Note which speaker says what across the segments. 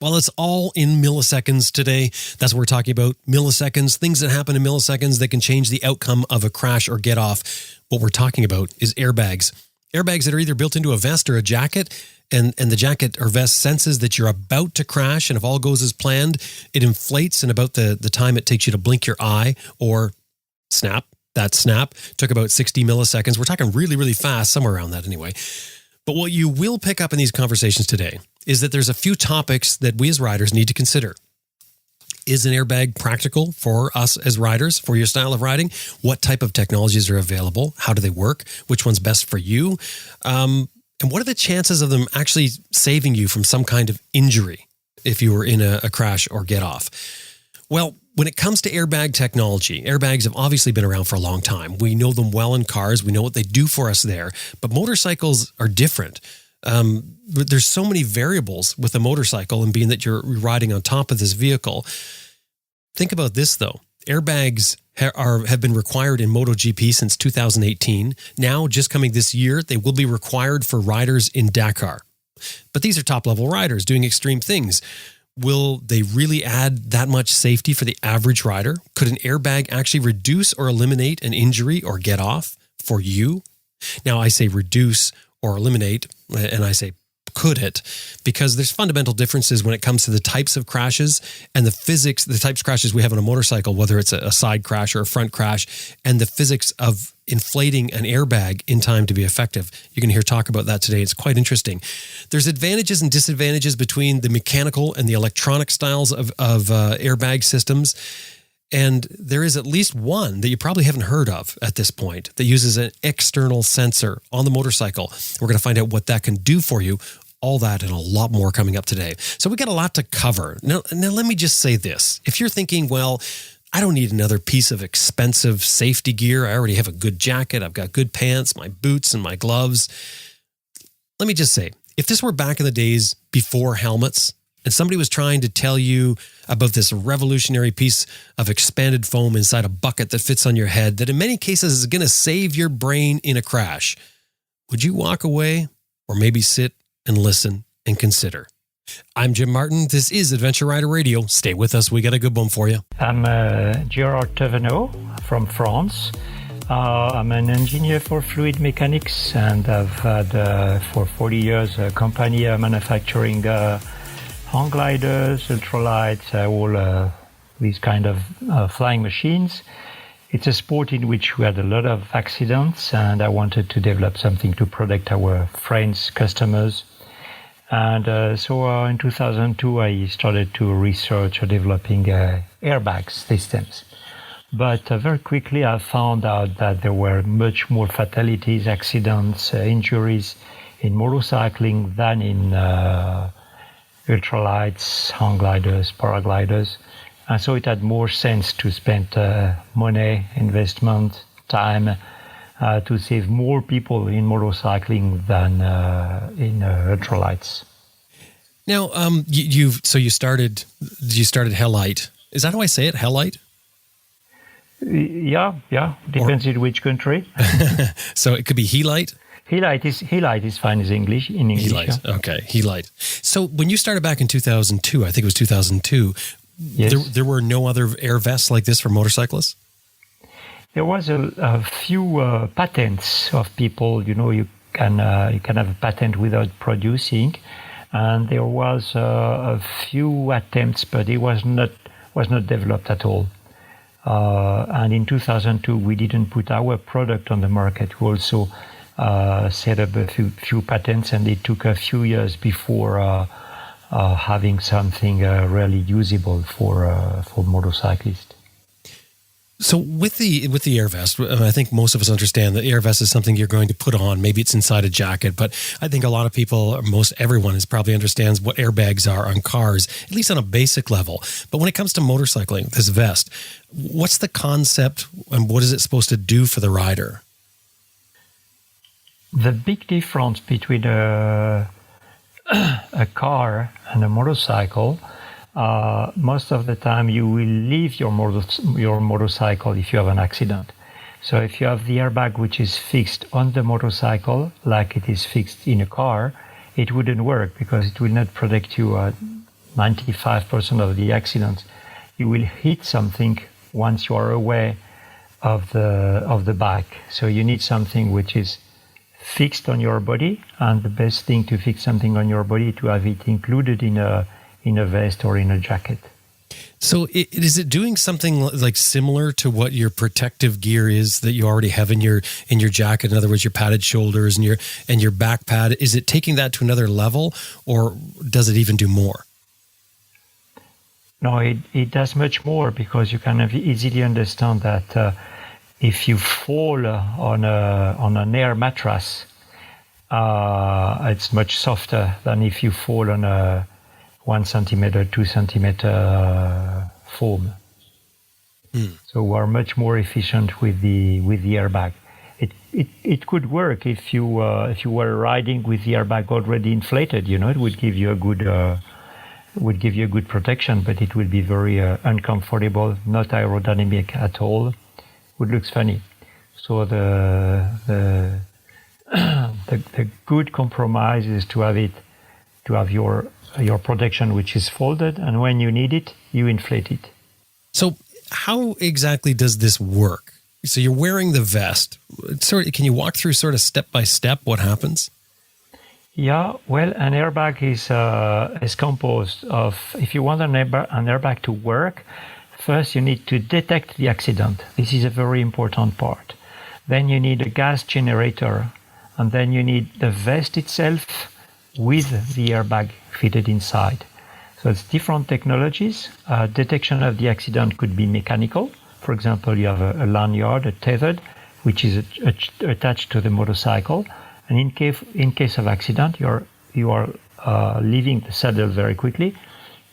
Speaker 1: Well, it's all in milliseconds today. That's what we're talking about. Milliseconds, things that happen in milliseconds that can change the outcome of a crash or get off. What we're talking about is airbags. Airbags that are either built into a vest or a jacket, and the jacket or vest senses that you're about to crash, and if all goes as planned, it inflates in about the time it takes you to blink your eye or snap. That snap took about 60 milliseconds. We're talking really, really fast, somewhere around that anyway. But what you will pick up in these conversations today is that there's a few topics that we as riders need to consider. Is an airbag practical for us as riders, for your style of riding? What type of technologies are available? How do they work? Which one's best for you? And what are the chances of them actually saving you from some kind of injury if you were in a crash or get off? Well, when it comes to airbag technology, airbags have obviously been around for a long time. We know them well in cars. We know what they do for us there. But motorcycles are different. There's so many variables with a motorcycle, and being that you're riding on top of this vehicle. Think about this, though. Airbags have been required in MotoGP since 2018. Now, just coming this year, they will be required for riders in Dakar. But these are top-level riders doing extreme things. Will they really add that much safety for the average rider? Could an airbag actually reduce or eliminate an injury or get off for you? Now, I say reduce or eliminate, and I say could it, because there's fundamental differences when it comes to the types of crashes and the physics, the types of crashes we have on a motorcycle, whether it's a side crash or a front crash, and the physics of inflating an airbag in time to be effective. You're going to hear talk about that today. It's quite interesting. There's advantages and disadvantages between the mechanical and the electronic styles of airbag systems. And there is at least one that you probably haven't heard of at this point that uses an external sensor on the motorcycle. We're going to find out what that can do for you. All that and a lot more coming up today. So we got a lot to cover. Now let me just say this. If you're thinking, well, I don't need another piece of expensive safety gear. I already have a good jacket. I've got good pants, my boots, and my gloves. Let me just say, if this were back in the days before helmets, and somebody was trying to tell you about this revolutionary piece of expanded foam inside a bucket that fits on your head that in many cases is going to save your brain in a crash, would you walk away or maybe sit and listen and consider? I'm Jim Martin. This is Adventure Rider Radio. Stay with us. We got a good one for you.
Speaker 2: I'm Gerard Thevenot from France. I'm an engineer for fluid mechanics, and I've had for 40 years a company manufacturing hang gliders, ultralights, all these kind of flying machines. It's a sport in which we had a lot of accidents, and I wanted to develop something to protect our friends, customers. And so in 2002, I started to research developing airbag systems. But very quickly, I found out that there were much more fatalities, accidents, injuries in motorcycling than in ultralights, hang gliders, paragliders. And so it had more sense to spend money, investment, time to save more people in motorcycling than in ultralights.
Speaker 1: Now, you started Helite. Is that how I say it? Helite?
Speaker 2: Yeah. Depends in which country.
Speaker 1: So it could be Helite?
Speaker 2: Helite is fine in English.
Speaker 1: Helite. Yeah. Okay, Helite. So when you started back in 2002, I think it was 2002,
Speaker 2: yes.
Speaker 1: there were no other air vests like this for motorcyclists?
Speaker 2: There was a few patents of people. You can have a patent without producing, and there was a few attempts, but it was not developed at all. And in 2002, we didn't put our product on the market. We also set up a few patents, and it took a few years before having something really usable for motorcyclists.
Speaker 1: So with the air vest, I think most of us understand that air vest is something you're going to put on. Maybe it's inside a jacket, but I think a lot of people, or most everyone, probably understands what airbags are on cars, at least on a basic level. But when it comes to motorcycling, this vest, what's the concept and what is it supposed to do for the rider?
Speaker 2: The big difference between a car and a motorcycle, most of the time you will leave your motorcycle if you have an accident. So if you have the airbag which is fixed on the motorcycle, like it is fixed in a car, it wouldn't work because it will not protect you 95% of the accidents, you will hit something once you are away of the bike. So you need something which is fixed on your body, and the best thing to fix something on your body to have it included in a vest or in a jacket.
Speaker 1: So is it doing something like similar to what your protective gear is that you already have in your jacket? In other words, your padded shoulders and your back pad. Is it taking that to another level, or does it even do more?
Speaker 2: No, it does much more, because you can easily understand that if you fall on an air mattress, it's much softer than if you fall on a 1 centimeter, 2 centimeter foam. So we are much more efficient with the airbag. It could work if you were riding with the airbag already inflated. It would give you a good protection, but it will be very uncomfortable, not aerodynamic at all. It looks funny. So the good compromise is to have your protection, which is folded, and when you need it, you inflate it.
Speaker 1: So how exactly does this work? So you're wearing the vest. Can you walk through sort of step by step what happens?
Speaker 2: Yeah, well, an airbag is composed of, if you want an airbag to work, first you need to detect the accident. This is a very important part. Then you need a gas generator, and then you need the vest itself with the airbag fitted inside. So it's different technologies. Detection of the accident could be mechanical. For example, you have a lanyard, a tethered, which is attached to the motorcycle. And in case of accident, you are leaving the saddle very quickly.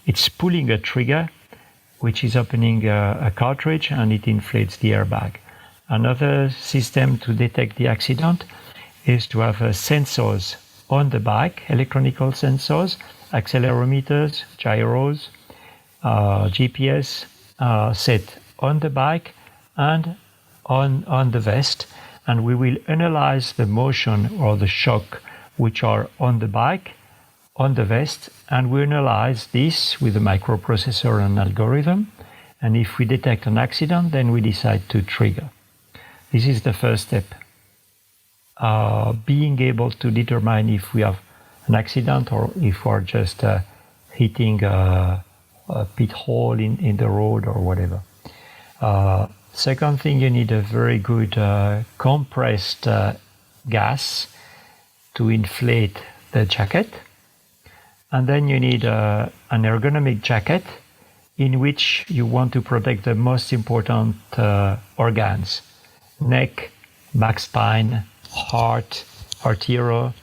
Speaker 2: It's pulling a trigger, which is opening a cartridge, and it inflates the airbag. Another system to detect the accident is to have sensors on the bike, electronical sensors, accelerometers, gyros, GPS set on the bike and on the vest, and we will analyze the motion or the shock which are on the bike, on the vest, and we analyze this with a microprocessor and algorithm, and if we detect an accident, then we decide to trigger. This is the first step. Being able to determine if we have an accident or if we're just hitting a pit hole in the road or whatever. Second thing, you need a very good compressed gas to inflate the jacket. And then you need an ergonomic jacket in which you want to protect the most important organs: neck, back spine, heart, arterial,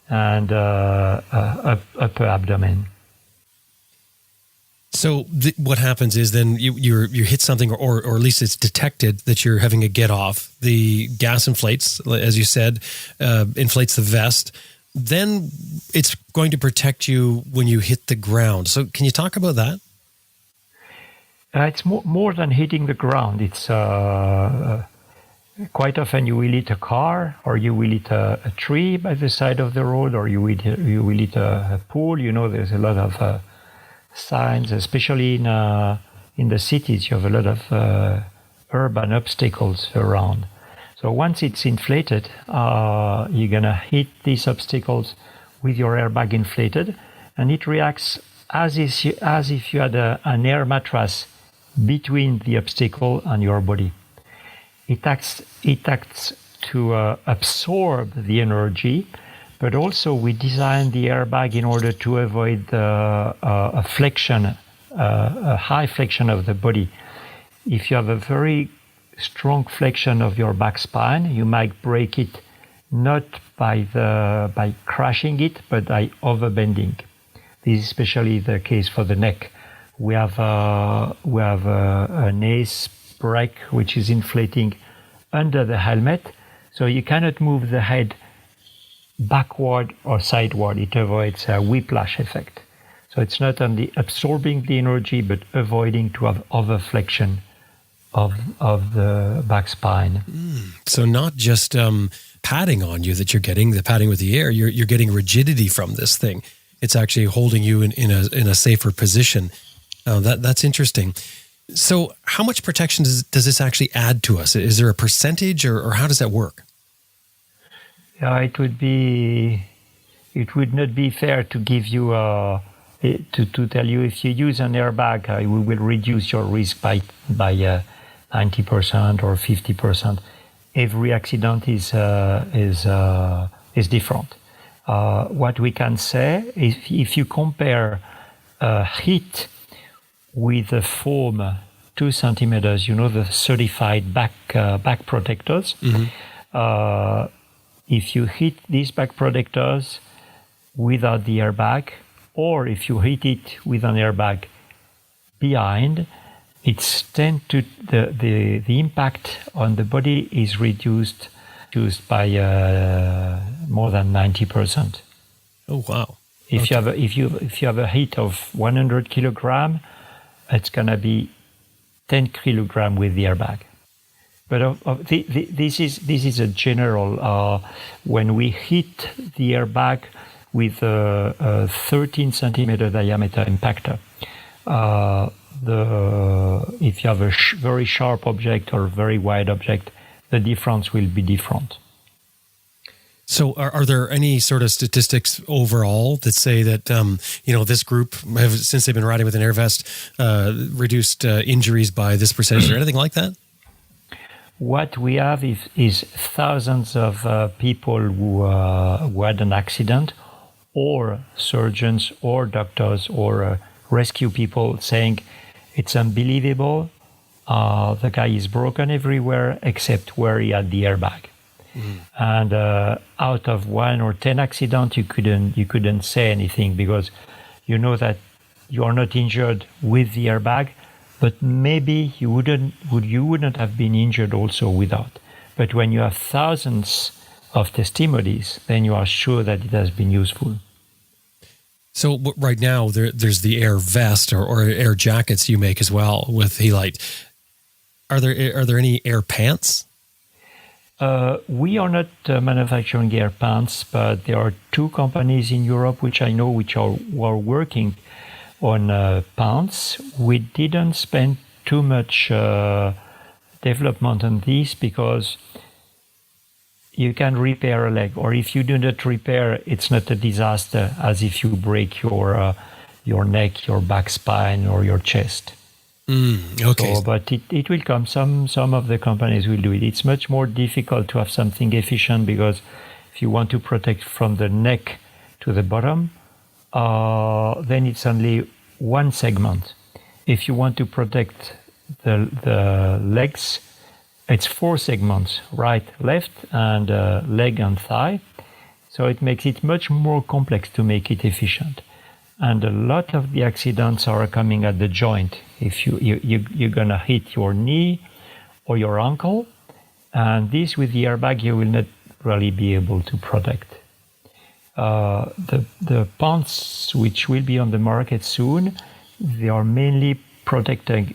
Speaker 2: and upper abdomen.
Speaker 1: So what happens is then you hit something, or at least it's detected that you're having a get off. The gas inflates, as you said, inflates the vest. Then it's going to protect you when you hit the ground. So can you talk about that?
Speaker 2: It's more than hitting the ground. It's quite often you will hit a car, or you will hit a tree by the side of the road, or you will hit a pool. There's a lot of signs, especially in the cities. You have a lot of urban obstacles around. So once it's inflated, you're gonna hit these obstacles with your airbag inflated, and it reacts as if you had an air mattress between the obstacle and your body. It acts to absorb the energy, but also we designed the airbag in order to avoid a flexion, a high flexion of the body. If you have a very strong flexion of your back spine, you might break it not by crashing it, but by overbending. This is especially the case for the neck. We have an ace brake which is inflating under the helmet, so you cannot move the head backward or sideward. It avoids a whiplash effect. So it's not only absorbing the energy, but avoiding to have overflexion of the back spine.
Speaker 1: So not just padding on you that you're getting, the padding with the air, you're getting rigidity from this thing. It's actually holding you in a safer position. That's interesting. So how much protection does this actually add to us? Is there a percentage or how does that work?
Speaker 2: Yeah, it would not be fair to give you to tell you if you use an airbag, we will reduce your risk by 90% or 50%. Every accident is different. What we can say is if you compare heat with the foam 2 centimeters, the certified back protectors. Mm-hmm. If you hit these back protectors without the airbag, or if you hit it with an airbag behind, it's the impact on the body is reduced by more than 90%.
Speaker 1: Oh wow!
Speaker 2: If you have a hit of 100 kilogram, it's gonna be 10 kilogram with the airbag. But this is a general. When we hit the airbag with a 13 centimeter diameter impactor, if you have a very sharp object or very wide object, the difference will be different.
Speaker 1: So are there any sort of statistics overall that say that, this group have, since they've been riding with an air vest, reduced injuries by this percentage or anything like that?
Speaker 2: What we have is thousands of people who had an accident, or surgeons or doctors or rescue people saying, it's unbelievable, the guy is broken everywhere except where he had the airbag. Mm. And out of 1 or 10 accidents, you couldn't say anything because you know that you are not injured with the airbag, but maybe you wouldn't have been injured also without. But when you have thousands of testimonies, then you are sure that it has been useful.
Speaker 1: So right now there's the air vest or air jackets you make as well with Helite. Are there any air pants?
Speaker 2: We are not manufacturing air pants, but there are 2 companies in Europe which I know were working on pants. We didn't spend too much development on this because you can repair a leg, or if you do not repair, it's not a disaster as if you break your neck, your back spine, or your chest.
Speaker 1: Okay.
Speaker 2: So, but it will come. Some of the companies will do it. It's much more difficult to have something efficient because if you want to protect from the neck to the bottom, then it's only 1 segment. If you want to protect the legs, it's 4 segments, right, left, and leg and thigh. So it makes it much more complex to make it efficient. And a lot of the accidents are coming at the joint. If you're gonna hit your knee or your ankle, and this with the airbag you will not really be able to protect. The pants which will be on the market soon, they are mainly protecting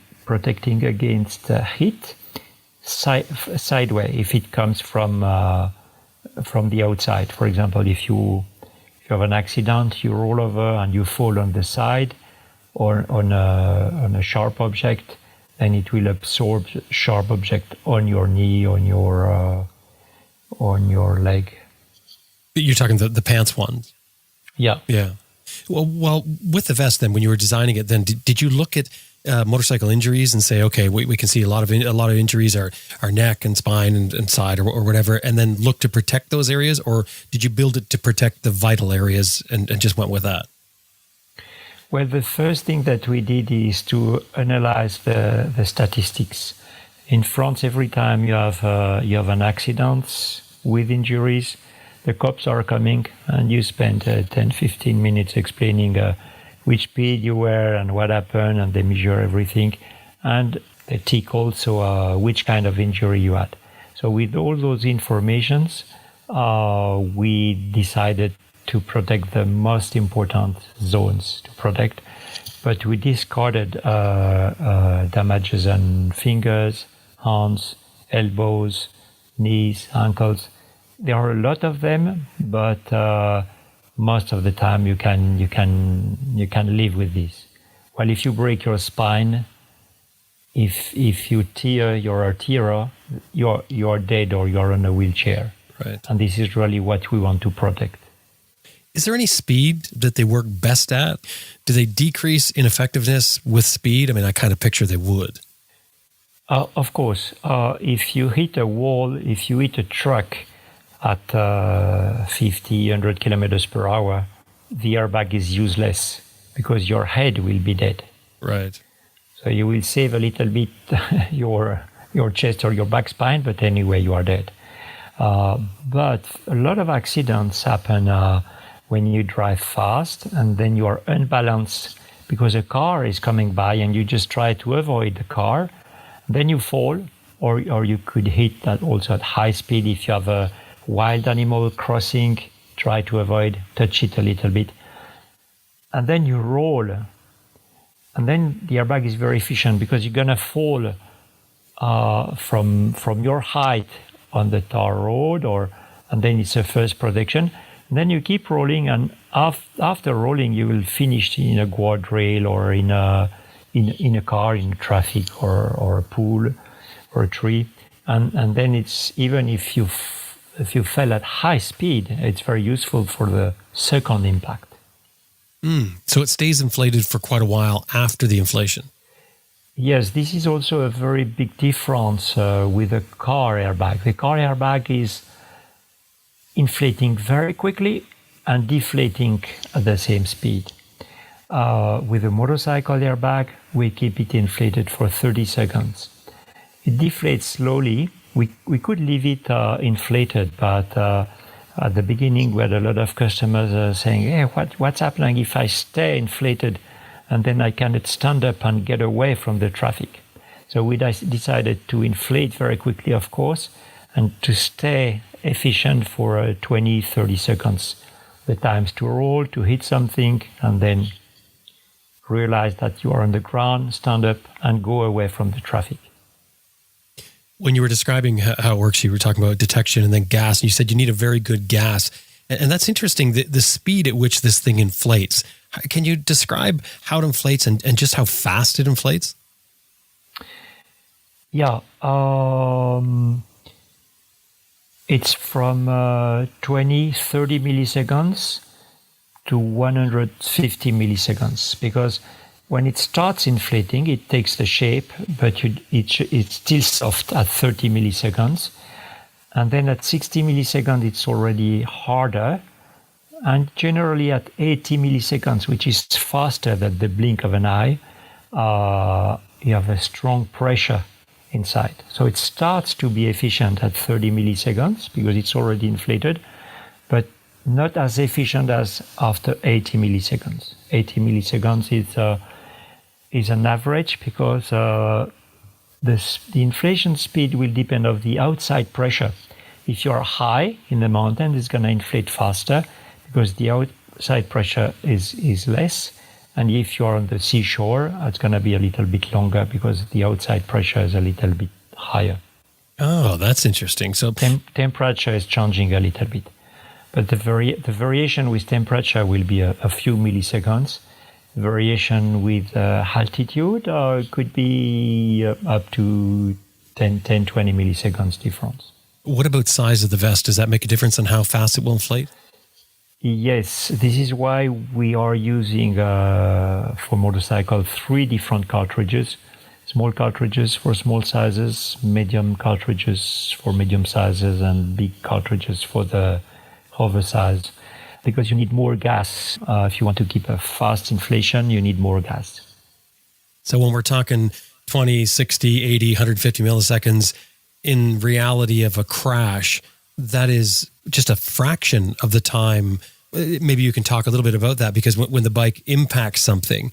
Speaker 2: against heat sideways if it comes from the outside. For example, if you have an accident, you roll over and you fall on the side or on a sharp object, then it will absorb sharp object on your knee, on your leg.
Speaker 1: You're talking the pants ones?
Speaker 2: Yeah.
Speaker 1: Yeah. Well, with the vest then, when you were designing it, then did you look at motorcycle injuries and say, okay, we can see a lot of injuries are neck and spine and side or whatever, and then look to protect those areas, or did you build it to protect the vital areas and just went with that?
Speaker 2: Well, the first thing that we did is to analyze the statistics. In France, every time you have an accident with injuries, the cops are coming and you spend 10-15 minutes explaining which speed you were and what happened, and they measure everything. And they tick also which kind of injury you had. So with all those informations, we decided to protect the most important zones to protect. But we discarded damages on fingers, hands, elbows, knees, ankles. There are a lot of them, but most of the time you can live with this. Well, if you break your spine, if you tear your arteria, you're dead or you're in a wheelchair.
Speaker 1: Right.
Speaker 2: And this is really what we want to protect.
Speaker 1: Is there any speed that they work best at? Do they decrease in effectiveness with speed? I mean, I kind of picture they would.
Speaker 2: Of course. If you hit a wall, if you hit a truck at 50, 100 kilometers per hour, the airbag is useless because your head will be dead.
Speaker 1: Right.
Speaker 2: So you will save a little bit your chest or your back spine, but anyway, you are dead. But a lot of accidents happen when you drive fast and then you are unbalanced because a car is coming by and you just try to avoid the car. Then you fall, or you could hit that also at high speed. If you have a wild animal crossing, try to avoid, touch it a little bit. And then you roll. And then the airbag is very efficient because you're going to fall from your height on the tar road, and then it's a first protection. And then you keep rolling, and after rolling, you will finish in a guardrail or in a car, in traffic, or a pool, or a tree. And then it's even if you fell at high speed, it's very useful for the second impact.
Speaker 1: So it stays inflated for quite a while after the inflation.
Speaker 2: Yes, this is also a very big difference with the car airbag. The car airbag is inflating very quickly and deflating at the same speed. With a motorcycle airbag, we keep it inflated for 30 seconds. It deflates slowly. We could leave it inflated, but at the beginning we had a lot of customers saying, hey, what's happening if I stay inflated and then I cannot stand up and get away from the traffic? So we decided to inflate very quickly, of course, and to stay efficient for 20, 30 seconds. The times to roll, to hit something, and then realize that you are on the ground, stand up, and go away from the traffic.
Speaker 1: When you were describing how it works, you were talking about detection and then gas, and you said you need a very good gas. And that's interesting, the speed at which this thing inflates. Can you describe how it inflates and just how fast it inflates?
Speaker 2: Yeah. It's from 20, 30 milliseconds to 150 milliseconds, because when it starts inflating, it takes the shape, but it's still soft at 30 milliseconds. And then at 60 milliseconds, it's already harder. And generally at 80 milliseconds, which is faster than the blink of an eye, you have a strong pressure inside. So it starts to be efficient at 30 milliseconds because it's already inflated, but not as efficient as after 80 milliseconds. 80 milliseconds is an average because the inflation speed will depend on the outside pressure. If you are high in the mountain, it's going to inflate faster because the outside pressure is less. And if you're on the seashore, it's going to be a little bit longer because the outside pressure is a little bit higher.
Speaker 1: Oh, that's interesting. So
Speaker 2: temperature is changing a little bit. But the variation with temperature will be a few milliseconds. Variation with altitude could be up to 10, 20 milliseconds difference.
Speaker 1: What about size of the vest? Does that make a difference on how fast it will inflate?
Speaker 2: Yes, this is why we are using for motorcycle 3 different cartridges. Small cartridges for small sizes, medium cartridges for medium sizes, and big cartridges for the oversized. Because you need more gas. If you want to keep a fast inflation, you need more gas.
Speaker 1: So when we're talking 20, 60, 80, 150 milliseconds, in reality of a crash, that is just a fraction of the time. Maybe you can talk a little bit about that, because when the bike impacts something,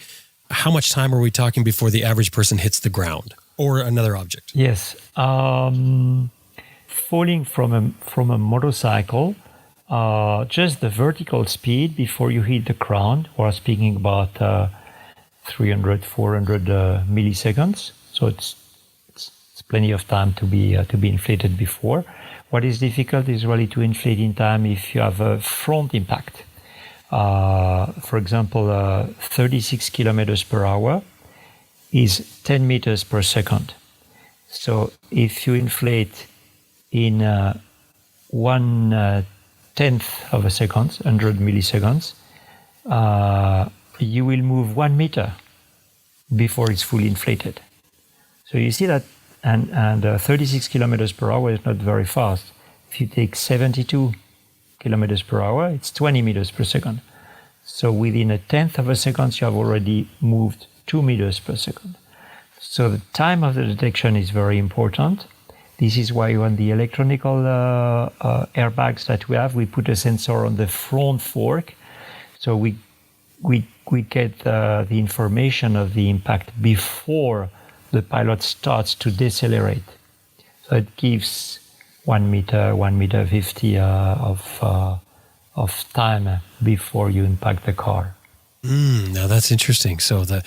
Speaker 1: how much time are we talking before the average person hits the ground or another object?
Speaker 2: Yes. Falling from a motorcycle, just the vertical speed before you hit the ground, we're speaking about 300, 400 milliseconds. So it's plenty of time to be inflated before. What is difficult is really to inflate in time if you have a front impact. For example, 36 kilometers per hour is 10 meters per second. So if you inflate in 1/10 of a second, 100 milliseconds, you will move 1 meter before it's fully inflated. So you see that, and 36 kilometers per hour is not very fast. If you take 72 kilometers per hour, it's 20 meters per second. So within 1/10 of a second, you have already moved 2 meters per second. So the time of the detection is very important. This is why on the electronical airbags that we have, we put a sensor on the front fork. So we get the information of the impact before the pilot starts to decelerate. So it gives 1 meter, 1.50 meters of time before you impact the car.
Speaker 1: Now that's interesting. So the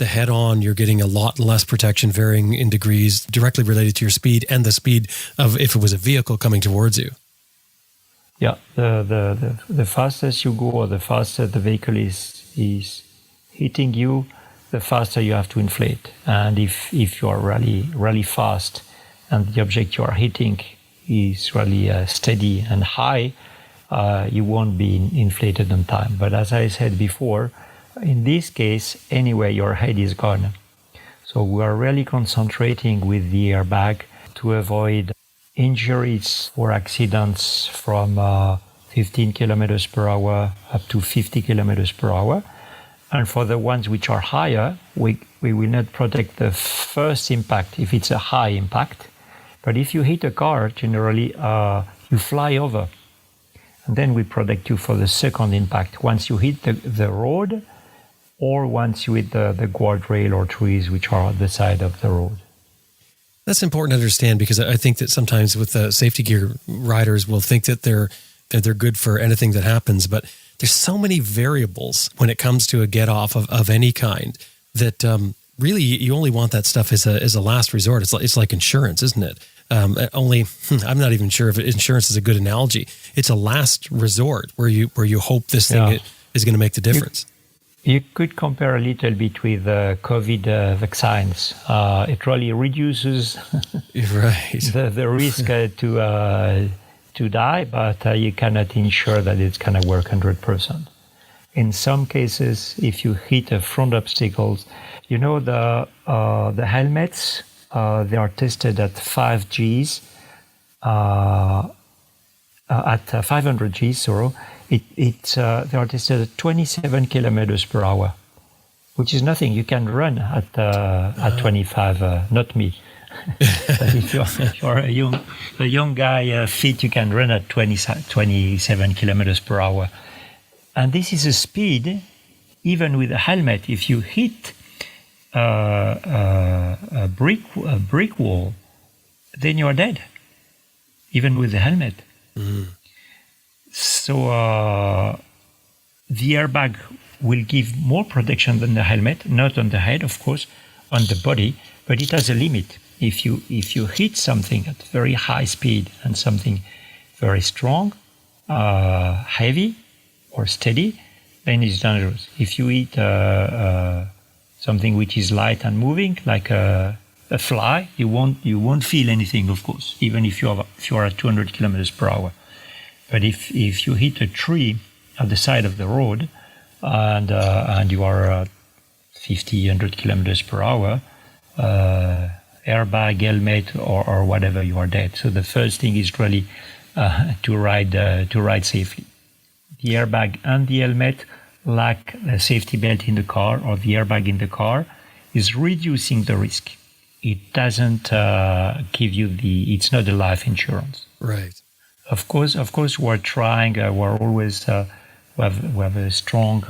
Speaker 1: head-on, you're getting a lot less protection, varying in degrees, directly related to your speed and the speed of if it was a vehicle coming towards you.
Speaker 2: Yeah, the fastest you go, or the faster the vehicle is hitting you, the faster you have to inflate. And if you are really fast and the object you are hitting is really steady and high, you won't be inflated on time. But as I said before, in this case, anyway, your head is gone. So we are really concentrating with the airbag to avoid injuries or accidents from 15 kilometers per hour up to 50 kilometers per hour. And for the ones which are higher, we will not protect the first impact if it's a high impact. But if you hit a car, generally you fly over. And then we protect you for the second impact, once you hit the road or once you hit the guardrail or trees which are at the side of the road.
Speaker 1: That's important to understand, because I think that sometimes with the safety gear, riders will think that they're good for anything that happens, but there's so many variables when it comes to a get-off of any kind that really you only want that stuff as a last resort. It's like insurance, isn't it? I'm not even sure if insurance is a good analogy. It's a last resort where you hope this thing is going to make the difference.
Speaker 2: You could compare a little bit with COVID vaccines. It really reduces the risk to die, but you cannot ensure that it's going to work 100%. In some cases, if you hit a front obstacles, the helmets, they are tested at 5 Gs, at 500 Gs, they are tested at 27 kilometers per hour, which is nothing. You can run at 25, not me. But if you're a young guy fit, you can run at 27 kilometers per hour. And this is a speed, even with a helmet, if you hit a brick wall, then you are dead, even with the helmet. So the airbag will give more protection than the helmet, not on the head, of course, on the body, but it has a limit. If you hit something at very high speed and something very strong, heavy or steady, then it's dangerous. If you hit something which is light and moving, like a fly, you won't feel anything, of course, even if you are at 200 kilometers per hour. But if you hit a tree at the side of the road and you are at 50, 100 kilometers per hour, airbag, helmet, or whatever, you are dead. So the first thing is really to ride safely. The airbag and the helmet, like a safety belt in the car or the airbag in the car, is reducing the risk. It doesn't give you it's not a life insurance.
Speaker 1: Right.
Speaker 2: Of course, we're trying. We're always we have a strong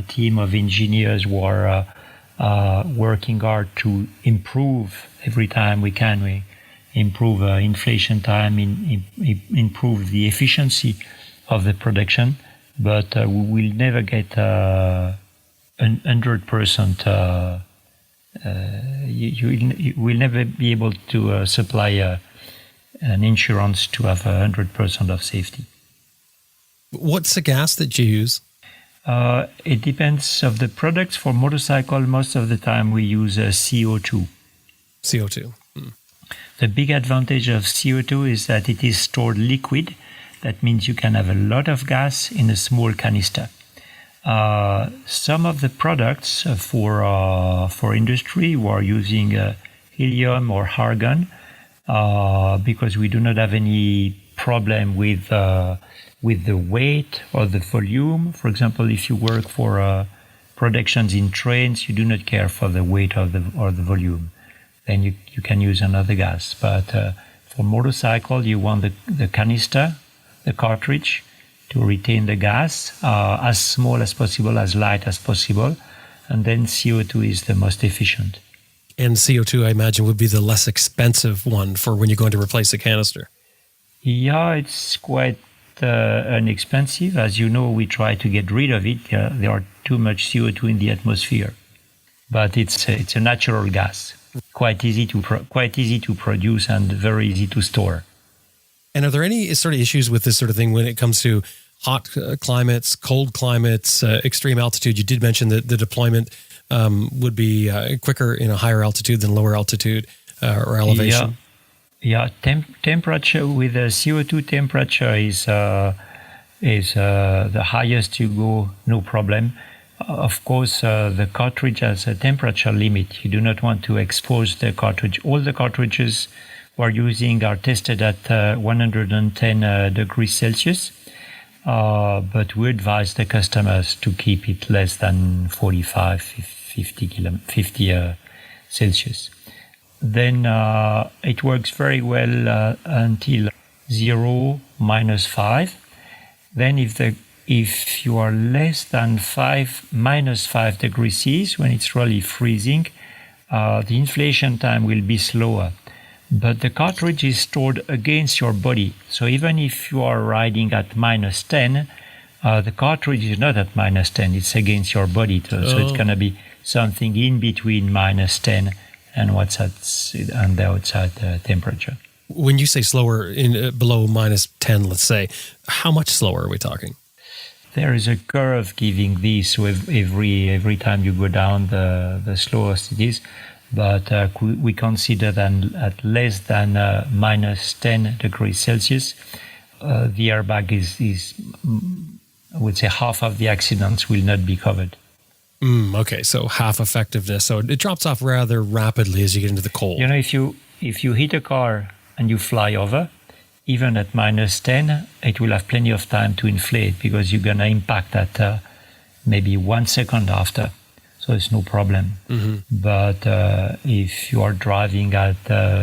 Speaker 2: team of engineers who are working hard to improve every time we can. We improve inflation time, improve the efficiency of the production, but we will never get 100%. You will never be able to supply an insurance to have 100% of safety.
Speaker 1: What's the gas that you use?
Speaker 2: It depends of the products. For motorcycle, most of the time we use CO2.
Speaker 1: CO2.
Speaker 2: The big advantage of CO2 is that it is stored liquid. That means you can have a lot of gas in a small canister. Some of the products for industry, we are using helium or argon because we do not have any problem with the weight or the volume. For example, if you work for productions in trains, you do not care for the weight or the volume. Then you can use another gas. But for motorcycle, you want the canister, the cartridge, to retain the gas as small as possible, as light as possible. And then CO2 is the most efficient.
Speaker 1: And CO2, I imagine, would be the less expensive one for when you're going to replace a canister.
Speaker 2: Yeah, it's quite inexpensive. As you know, we try to get rid of it. There are too much CO2 in the atmosphere. But it's a natural gas. Quite easy to produce and very easy to store.
Speaker 1: And are there any sort of issues with this sort of thing when it comes to hot climates, cold climates, extreme altitude? You did mention that the deployment would be quicker in a higher altitude than lower altitude or elevation.
Speaker 2: Yeah. Temperature with the CO2 temperature is the highest you go, no problem. Of course, the cartridge has a temperature limit. You do not want to expose the cartridge. All the cartridges we're using are tested at 110 degrees Celsius, but we advise the customers to keep it less than 45, 50 Celsius. Then it works very well until 0, -5. Then if you are less than -5 degrees Celsius, when it's really freezing, the inflation time will be slower. But the cartridge is stored against your body. So even if you are riding at -10, the cartridge is not at -10, it's against your body. So it's going to be something in between -10 and what's on the outside temperature.
Speaker 1: When you say slower, in below -10, let's say, how much slower are we talking?
Speaker 2: There is a curve giving this. So every time you go down, the slowest it is. But we consider that at less than -10 degrees Celsius, the airbag is, I would say, half of the accidents will not be covered.
Speaker 1: Okay, so half effectiveness. So it drops off rather rapidly as you get into the cold.
Speaker 2: You know, if you hit a car and you fly over, even at -10, it will have plenty of time to inflate because you're going to impact at maybe 1 second after. So it's no problem. Mm-hmm. But if you are driving at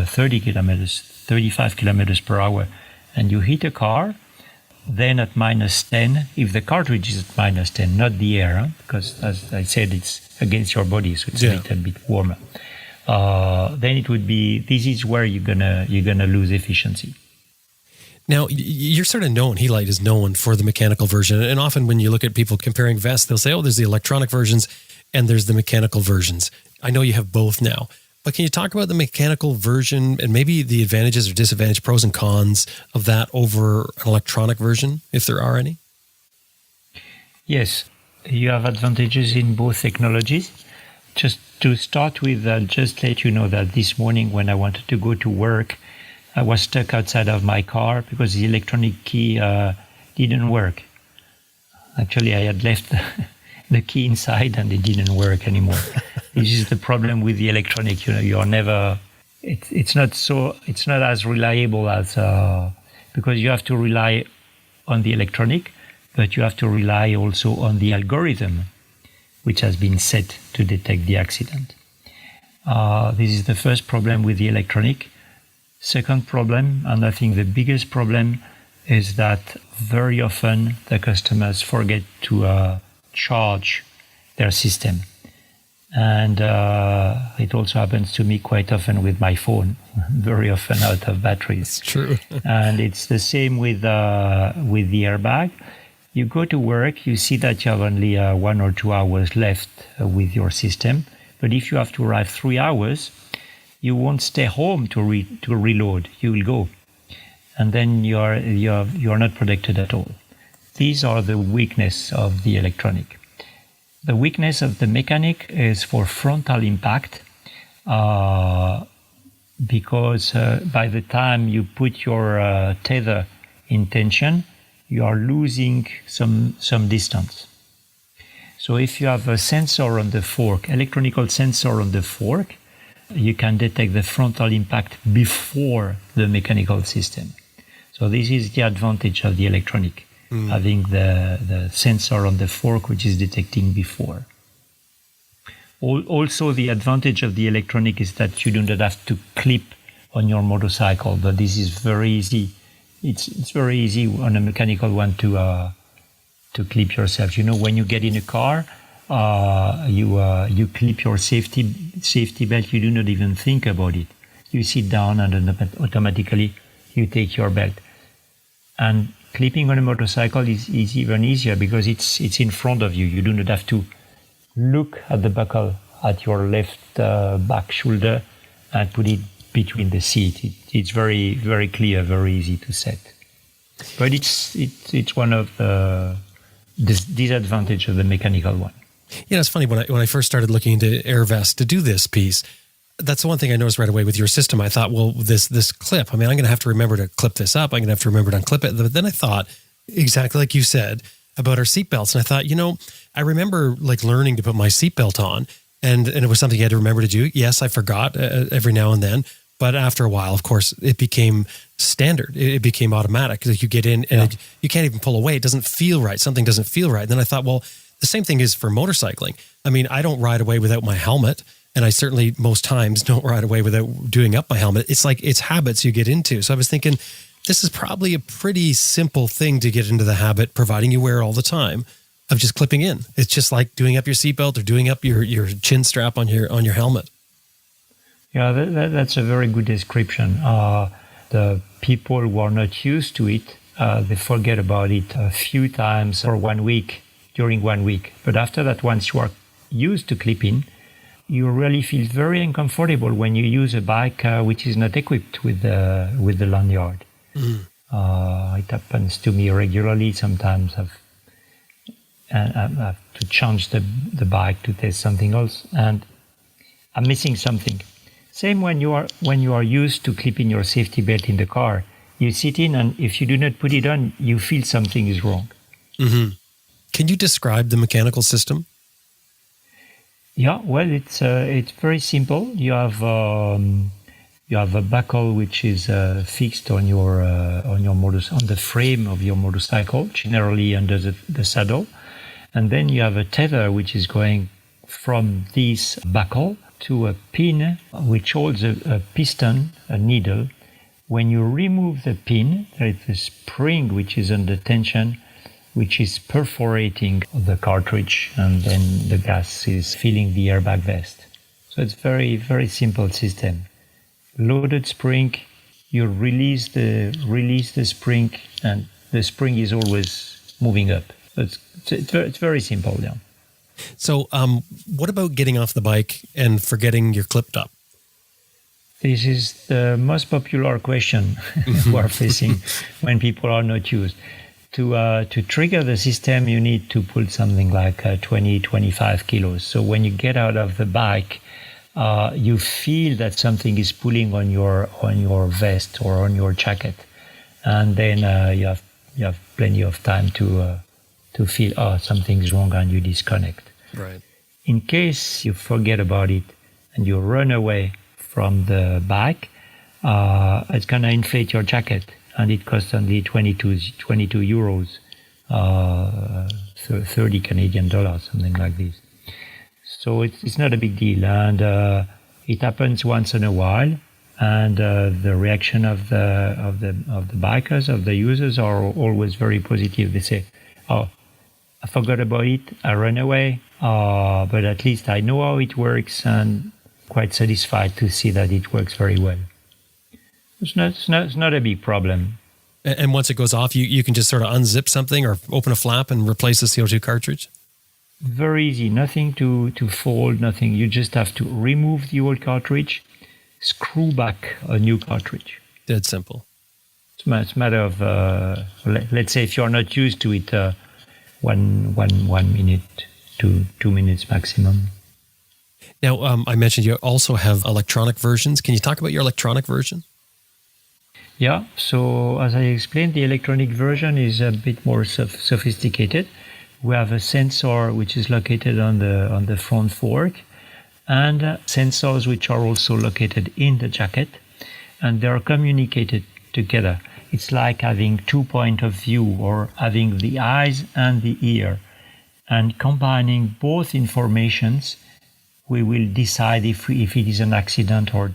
Speaker 2: 35 kilometers per hour, and you hit a car, then at -10, if the cartridge is at -10, not the air, because as I said, it's against your body, so it's a little bit warmer. Then it would be, this is where you're gonna lose efficiency.
Speaker 1: Now, you're sort of known, Helite is known for the mechanical version. And often when you look at people comparing vests, they'll say, oh, there's the electronic versions and there's the mechanical versions. I know you have both now. But can you talk about the mechanical version and maybe the advantages or disadvantages, pros and cons of that over an electronic version, if there are any?
Speaker 2: Yes, you have advantages in both technologies. Just to start with, I'll just let you know that this morning when I wanted to go to work, I was stuck outside of my car because the electronic key didn't work. Actually, I had left the key inside and it didn't work anymore. This is the problem with the electronic. You know, you are never. It's not as reliable as because you have to rely on the electronic, but you have to rely also on the algorithm, which has been set to detect the accident. This is the first problem with the electronic. Second problem, and I think the biggest problem, is that very often the customers forget to charge their system. And it also happens to me quite often with my phone, very often out of batteries.
Speaker 1: It's true.
Speaker 2: And it's the same with the airbag. You go to work, you see that you have only 1 or 2 hours left with your system. But if you have to arrive 3 hours, you won't stay home to reload. You will go, and then you are not protected at all. these are the weakness of the electronic. The weakness of the mechanic is for frontal impact, because by the time you put your tether in tension, you are losing some distance. So if you have a sensor on the fork, electronical sensor on the fork, you can detect the frontal impact before the mechanical system. So this is the advantage of the electronic, having the sensor on the fork which is detecting before. Also, the advantage of the electronic is that you do not have to clip on your motorcycle, but this is very easy. It's very easy on a mechanical one to clip yourself. You know, when you get in a car, you clip your safety belt. You do not even think about it. You sit down and then automatically you take your belt. And clipping on a motorcycle is even easier because it's in front of you. You do not have to look at the buckle at your left back shoulder and put it between the seat. It's very, very clear, very easy to set. But it's one of the disadvantages of the mechanical one.
Speaker 1: Yeah, it's funny, when I first started looking into air vests to do this piece, that's the one thing I noticed right away with your system. I thought, well, this clip, I mean, I'm going to have to remember to clip this up. I'm going to have to remember to unclip it. But then I thought, exactly like you said, about our seatbelts. And I thought, I remember like learning to put my seatbelt on, and it was something you had to remember to do. Yes, I forgot every now and then. But after a while, of course, it became standard. It became automatic. Like you get in and you can't even pull away. It doesn't feel right. Something doesn't feel right. And then I thought, well, the same thing is for motorcycling. I mean, I don't ride away without my helmet. And I certainly most times don't ride away without doing up my helmet. It's like it's habits you get into. So I was thinking, this is probably a pretty simple thing to get into the habit, providing you wear all the time, of just clipping in. It's just like doing up your seatbelt or doing up your chin strap on your helmet.
Speaker 2: Yeah, that's a very good description. The people who are not used to it, they forget about it a few times for 1 week, during 1 week. But after that, once you are used to clipping, you really feel very uncomfortable when you use a bike which is not equipped with the lanyard. It happens to me regularly. Sometimes I have to change the bike to test something else, and I'm missing something. Same when you are used to clipping your safety belt in the car. You sit in, and if you do not put it on, you feel something is wrong.
Speaker 1: Mm-hmm. Can you describe the mechanical system?
Speaker 2: Yeah, well, it's very simple. You have a buckle which is fixed on the frame of your motorcycle, generally under the saddle, and then you have a tether which is going from this buckle to a pin which holds a piston, a needle. When you remove the pin, there is a spring which is under tension, which is perforating the cartridge, and then the gas is filling the airbag vest. So it's very, very simple system. Loaded spring, you release the spring, and the spring is always moving up. It's very simple, yeah.
Speaker 1: So what about getting off the bike and forgetting your clip top?
Speaker 2: This is the most popular question we are facing when people are not used. To trigger the system, you need to pull something like 20-25 kilos. So when you get out of the bike, you feel that something is pulling on your vest or on your jacket, and then you have plenty of time to feel something's wrong, and you disconnect.
Speaker 1: Right.
Speaker 2: In case you forget about it and you run away from the bike, it's gonna inflate your jacket. And it costs only 22 euros, 30 Canadian dollars, something like this. So it's not a big deal, and it happens once in a while. And the reaction of the bikers, of the users, are always very positive. They say, "Oh, I forgot about it. I ran away, but at least I know how it works, and quite satisfied to see that it works very well." It's not a big problem.
Speaker 1: And once it goes off, you can just sort of unzip something or open a flap and replace the CO2 cartridge?
Speaker 2: Very easy. Nothing to fold, nothing. You just have to remove the old cartridge, screw back a new cartridge.
Speaker 1: Dead simple.
Speaker 2: It's a matter of, let's say if you're not used to it, 1 minute to 2 minutes maximum.
Speaker 1: Now, I mentioned you also have electronic versions. Can you talk about your electronic version?
Speaker 2: Yeah, so as I explained, the electronic version is a bit more sophisticated. We have a sensor which is located on the front fork, and sensors which are also located in the jacket, and they are communicated together. It's like having 2 points of view, or having the eyes and the ear, and combining both informations, we will decide if it is an accident or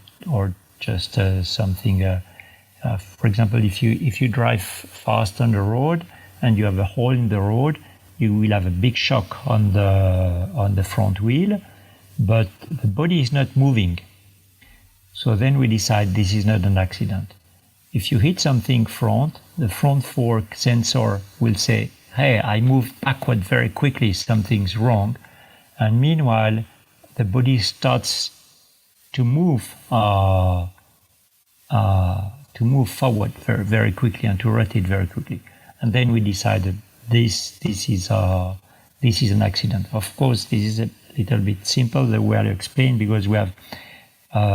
Speaker 2: just something. For example, if you drive fast on the road and you have a hole in the road, you will have a big shock on the front wheel, but the body is not moving. So then we decide this is not an accident. If you hit something front, the front fork sensor will say, hey, I moved backward very quickly, something's wrong. And meanwhile, the body starts to move forward very, very quickly and to rotate very quickly. And then we decided this is an accident. Of course, this is a little bit simple the way I explain, because we have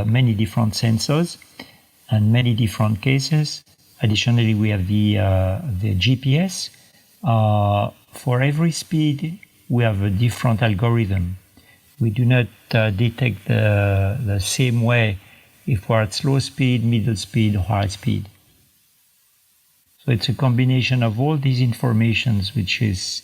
Speaker 2: many different sensors and many different cases. Additionally, we have the GPS. For every speed, we have a different algorithm. We do not detect the same way if we're at slow speed, middle speed, or high speed. So it's a combination of all these informations which is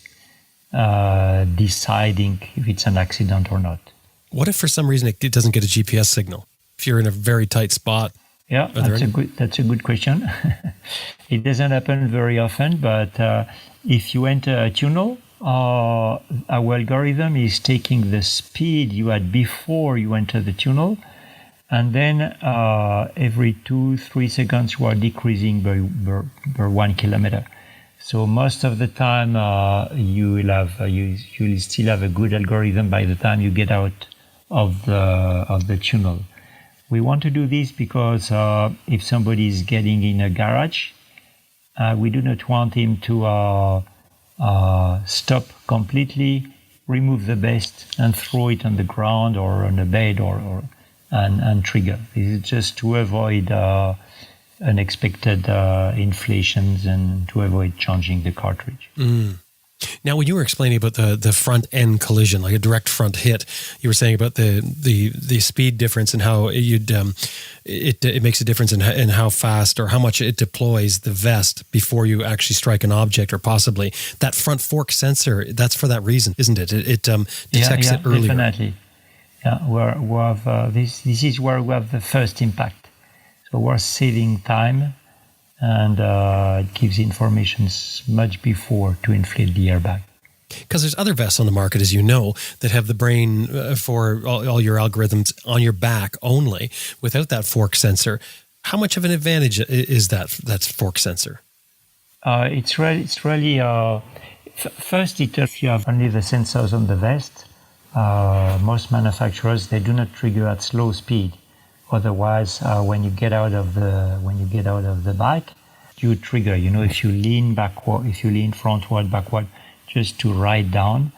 Speaker 2: deciding if it's an accident or not.
Speaker 1: What if for some reason it doesn't get a GPS signal? If you're in a very tight spot?
Speaker 2: Yeah, that's a good question. It doesn't happen very often, but if you enter a tunnel, our algorithm is taking the speed you had before you enter the tunnel, and then every 2-3 seconds you are decreasing by 1 kilometer. So most of the time you will still have a good algorithm by the time you get out of the tunnel. We want to do this because if somebody is getting in a garage, we do not want him to stop completely, remove the vest and throw it on the ground or on a bed and trigger. This is just to avoid unexpected inflations and to avoid changing the cartridge.
Speaker 1: Mm. Now, when you were explaining about the front end collision, like a direct front hit, you were saying about the speed difference and how it makes a difference in how fast or how much it deploys the vest before you actually strike an object, or possibly that front fork sensor. That's for that reason, isn't it? It detects it earlier.
Speaker 2: Definitely. Yeah, we have this is where we have the first impact. So we're saving time. And it gives information much before to inflate the airbag.
Speaker 1: Because there's other vests on the market, as you know, that have the brain for all your algorithms on your back only, without that fork sensor. How much of an advantage is that fork sensor?
Speaker 2: It's really first, if you have only the sensors on the vest, most manufacturers, they do not trigger at slow speed. Otherwise, when you get out of the bike, you trigger. If you lean backward, if you lean frontward, backward, just to ride down,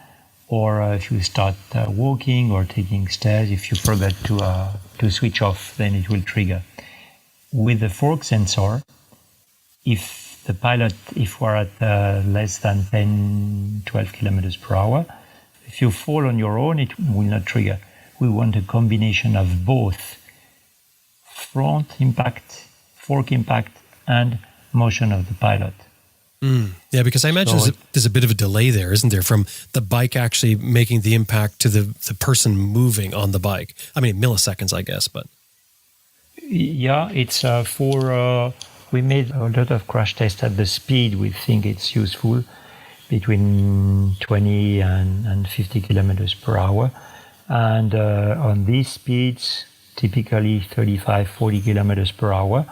Speaker 2: or if you start walking or taking stairs, if you forget to switch off, then it will trigger. With the fork sensor, if we're at less than 10-12 kilometers per hour, if you fall on your own, it will not trigger. We want a combination of both. Front impact, fork impact, and motion of the pilot.
Speaker 1: Yeah, because I imagine there's a bit of a delay there, isn't there, from the bike actually making the impact to the person moving on the bike? I mean, milliseconds, I guess, but...
Speaker 2: Yeah, it's we made a lot of crash tests at the speed we think it's useful, between 20 and 50 kilometers per hour. And on these speeds, typically 35-40 kilometers per hour,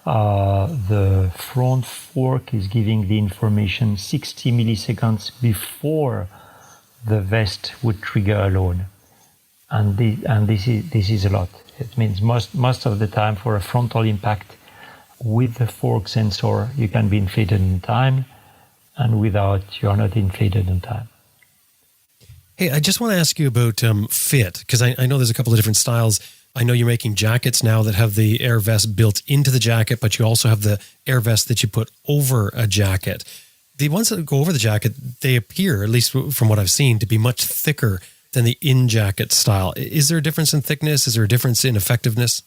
Speaker 2: the front fork is giving the information 60 milliseconds before the vest would trigger alone, and this is a lot. It means most of the time for a frontal impact, with the fork sensor, you can be inflated in time, and without, you're not inflated in time.
Speaker 1: Hey, I just want to ask you about fit, because I know there's a couple of different styles. I know you're making jackets now that have the air vest built into the jacket, but you also have the air vest that you put over a jacket. The ones that go over the jacket, they appear, at least from what I've seen, to be much thicker than the in-jacket style. Is there a difference in thickness? Is there a difference in effectiveness?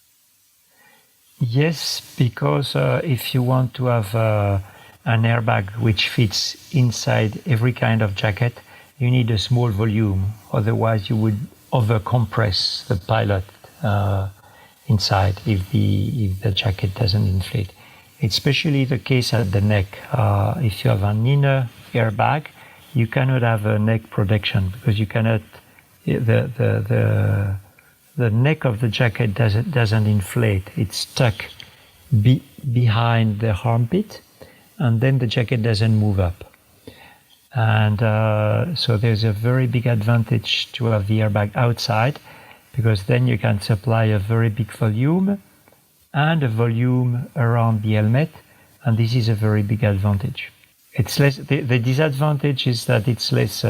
Speaker 2: Yes, because if you want to have an airbag which fits inside every kind of jacket, you need a small volume. Otherwise, you would over-compress the pilot inside if the jacket doesn't inflate. It's especially the case at the neck. If you have an inner airbag, you cannot have a neck protection because you cannot. The neck of the jacket doesn't inflate. It's stuck behind the armpit, and then the jacket doesn't move up. And so there's a very big advantage to have the airbag outside, because then you can supply a very big volume and a volume around the helmet, and this is a very big advantage. It's less. The disadvantage is that it's less.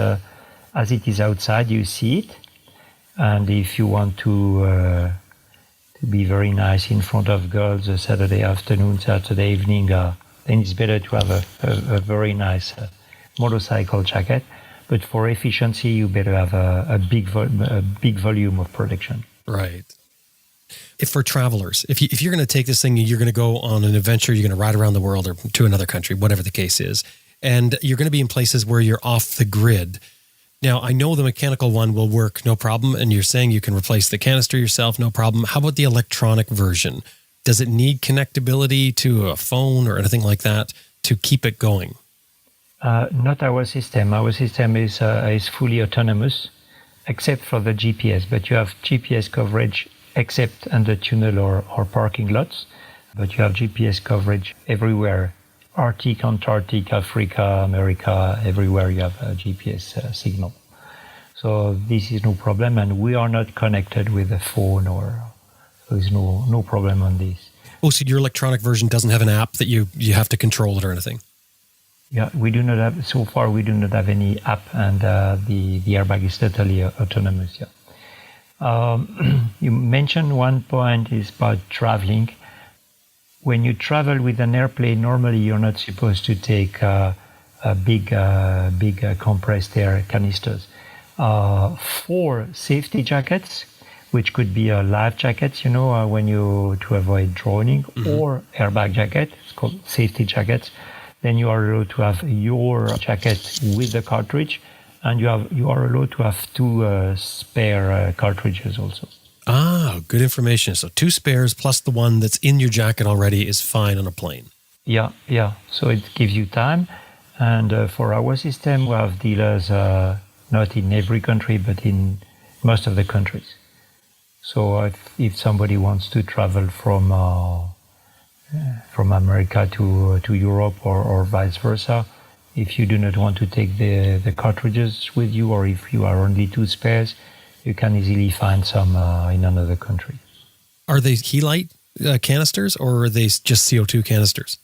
Speaker 2: As it is outside, you see it, and if you want to be very nice in front of girls Saturday afternoon, Saturday evening, then it's better to have a very nice motorcycle jacket. But for efficiency, you better have a big volume of protection.
Speaker 1: Right. If for travelers, if you're going to take this thing and you're going to go on an adventure, you're going to ride around the world or to another country, whatever the case is, and you're going to be in places where you're off the grid. Now, I know the mechanical one will work, no problem, and you're saying you can replace the canister yourself, no problem. How about the electronic version? Does it need connectability to a phone or anything like that to keep it going?
Speaker 2: Not our system. Our system is fully autonomous, except for the GPS. But you have GPS coverage except under tunnel or parking lots. But you have GPS coverage everywhere. Arctic, Antarctic, Africa, America, everywhere you have a GPS signal. So this is no problem, and we are not connected with a phone, or there is no problem on this.
Speaker 1: Oh, so your electronic version doesn't have an app that you have to control it or anything?
Speaker 2: Yeah, we do not have, so far we do not have any app, and the airbag is totally autonomous. Yeah. You mentioned one point is about traveling. When you travel with an airplane, normally you're not supposed to take big compressed air canisters. For safety jackets, which could be life jackets, when you to avoid drowning, or airbag jacket, it's called safety jackets. Then you are allowed to have your jacket with the cartridge, and you are allowed to have two spare cartridges also.
Speaker 1: Ah, good information. So 2 spares plus the one that's in your jacket already is fine on a plane.
Speaker 2: Yeah. So it gives you time. And for our system, we have dealers not in every country, but in most of the countries. So if somebody wants to travel from America to Europe or vice versa, if you do not want to take the cartridges with you, or if you are only 2 spares, you can easily find some in another country.
Speaker 1: Are they Helite canisters, or are they just CO2 canisters?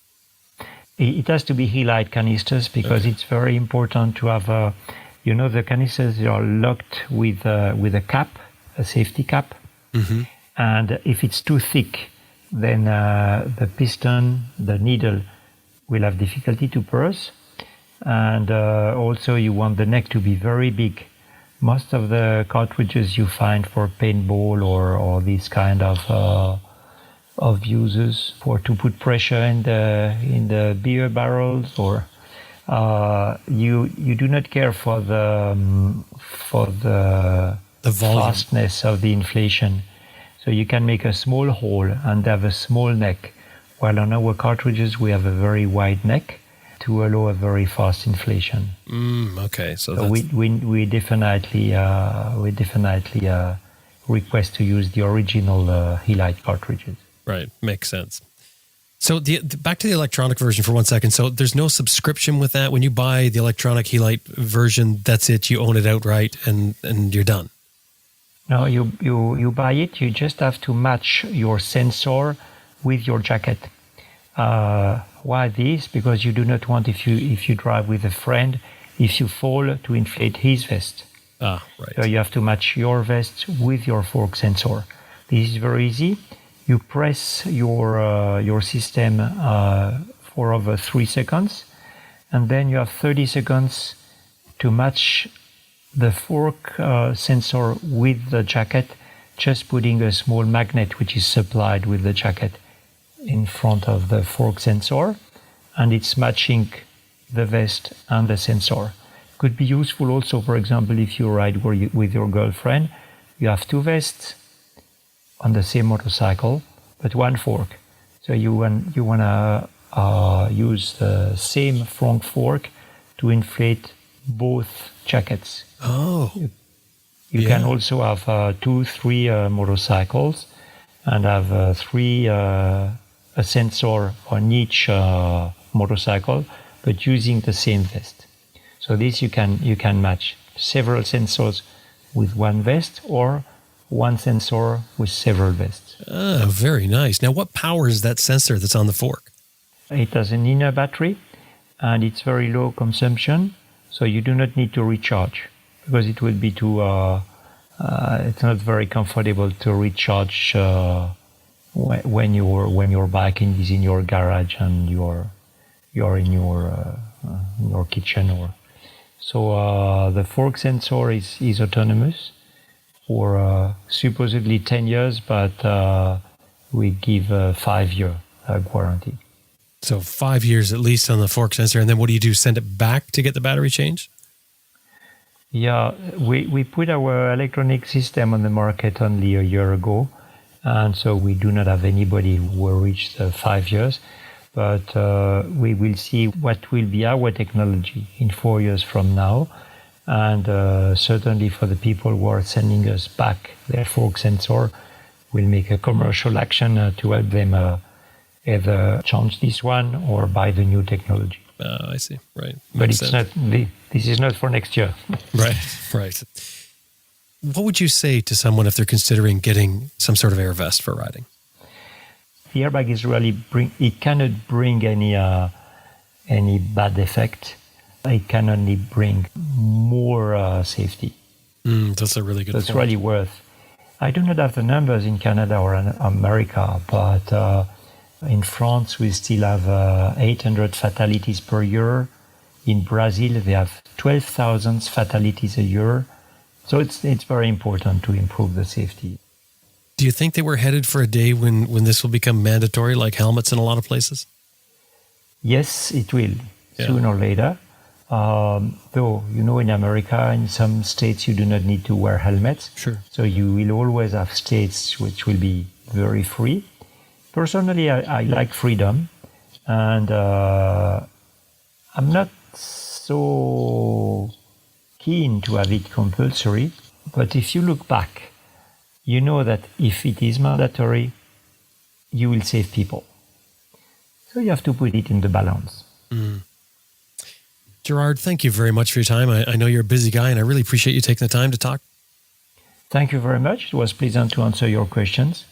Speaker 2: It has to be Helite canisters, because it's very important to have, the canisters are locked with a cap, a safety cap. Mm-hmm. And if it's too thick, then the piston, the needle, will have difficulty to burst. And also you want the neck to be very big. Most of the cartridges you find for paintball or these kind of uses to put pressure in the beer barrels, or you do not care for the fastness of the inflation. So you can make a small hole and have a small neck, while on our cartridges we have a very wide neck to allow a very fast inflation.
Speaker 1: Okay,
Speaker 2: so we definitely request to use the original Helite cartridges.
Speaker 1: Right, makes sense. So back to the electronic version for 1 second. So there's no subscription with that. When you buy the electronic Helite version, that's it. You own it outright, and you're done.
Speaker 2: No, you buy it. You just have to match your sensor with your jacket. Why this? Because you do not want, if you drive with a friend, if you fall, to inflate his vest.
Speaker 1: Ah, right.
Speaker 2: So you have to match your vest with your fork sensor. This is very easy. You press your system for over 3 seconds, and then you have 30 seconds to match the fork sensor with the jacket, just putting a small magnet which is supplied with the jacket in front of the fork sensor, and it's matching the vest and the sensor. Could be useful also, for example, if you ride with your girlfriend, you have 2 vests on the same motorcycle, but 1 fork. So you want to use the same front fork to inflate both jackets.
Speaker 1: Oh.
Speaker 2: You can also have 2, 3 motorcycles and have 3 a sensor on each motorcycle, but using the same vest. So this you can match several sensors with 1 vest, or 1 sensor with several vests.
Speaker 1: Ah, very nice. Now, what powers that sensor that's on the fork?
Speaker 2: It has an inner battery, and it's very low consumption, so you do not need to recharge, because it will be too. It's not very comfortable to recharge when your bike is in your garage and you're in your kitchen or. So the fork sensor is autonomous for supposedly 10 years, but we give a 5-year guarantee.
Speaker 1: So 5 years at least on the fork sensor, and then what do you do? Send it back to get the battery changed?
Speaker 2: Yeah, we put our electronic system on the market only a year ago, and so we do not have anybody who reached 5 years. But we will see what will be our technology in 4 years from now. And certainly for the people who are sending us back their fork sensor, we'll make a commercial action to help them either change this one or buy the new technology.
Speaker 1: I see. Right.
Speaker 2: But
Speaker 1: Makes
Speaker 2: it's
Speaker 1: sense.
Speaker 2: this is not for next year.
Speaker 1: Right. What would you say to someone if they're considering getting some sort of air vest for riding?
Speaker 2: The airbag is really it cannot bring any bad effect. It can only bring more safety.
Speaker 1: That's a really good point.
Speaker 2: It's really worth. I do not have the numbers in Canada or in America, but in France we still have 800 fatalities per year. In Brazil they have 12,000 fatalities a year. So it's very important to improve the safety.
Speaker 1: Do you think that we're headed for a day when this will become mandatory, like helmets in a lot of places?
Speaker 2: Yes, it will, sooner or later. Though, in America, in some states, you do not need to wear helmets.
Speaker 1: Sure.
Speaker 2: So you will always have states which will be very free. Personally, I like freedom. And I'm not so keen to have it compulsory. But if you look back, you know that if it is mandatory, you will save people. So you have to put it in the balance.
Speaker 1: Gerard, thank you very much for your time. I know you're a busy guy, and I really appreciate you taking the time to talk.
Speaker 2: Thank you very much. It was pleasant to answer your questions.